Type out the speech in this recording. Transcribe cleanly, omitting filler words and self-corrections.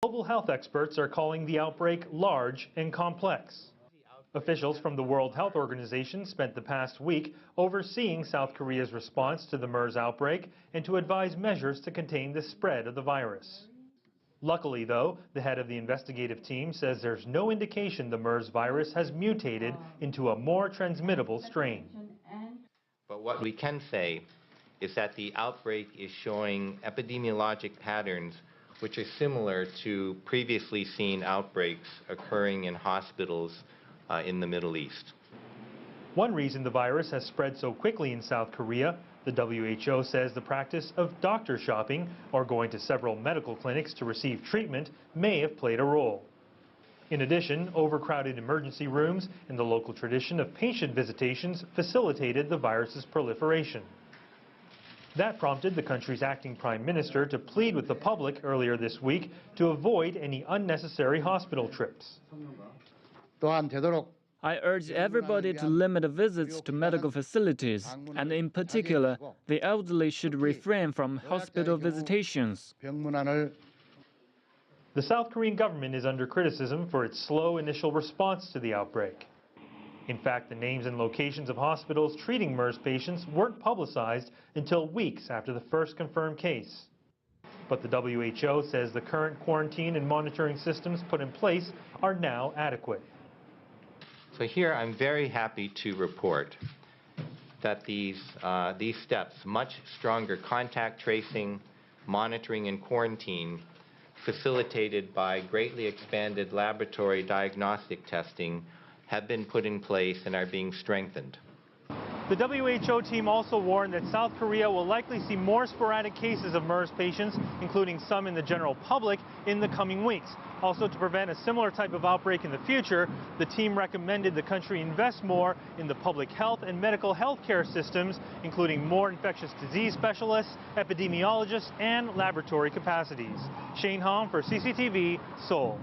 Global health experts are calling the outbreak large and complex. Officials from the World Health Organization spent the past week overseeing South Korea's response to the MERS outbreak and to advise measures to contain the spread of the virus. Luckily, though, the head of the investigative team says there's no indication the MERS virus has mutated into a more transmittable strain. But what we can say is that the outbreak is showing epidemiologic patterns which are similar to previously seen outbreaks occurring in hospitals in the Middle East. One reason the virus has spread so quickly in South Korea, the WHO says the practice of doctor shopping or going to several medical clinics to receive treatment may have played a role. In addition, overcrowded emergency rooms and the local tradition of patient visitations facilitated the virus's proliferation. That prompted the country's acting prime minister to plead with the public earlier this week to avoid any unnecessary hospital trips. I urge everybody to limit visits to medical facilities, and in particular, the elderly should refrain from hospital visitations. The South Korean government is under criticism for its slow initial response to the outbreak. In fact, the names and locations of hospitals treating MERS patients weren't publicized until weeks after the first confirmed case. But the WHO says the current quarantine and monitoring systems put in place are now adequate. So here I'm very happy to report that these steps, much stronger contact tracing, monitoring and quarantine, facilitated by greatly expanded laboratory diagnostic testing, have been put in place and are being strengthened. The WHO team also warned that South Korea will likely see more sporadic cases of MERS patients, including some in the general public, in the coming weeks. Also, to prevent a similar type of outbreak in the future, the team recommended the country invest more in the public health and medical health care systems, including more infectious disease specialists, epidemiologists, and laboratory capacities. Hahm for CCTV, Seoul.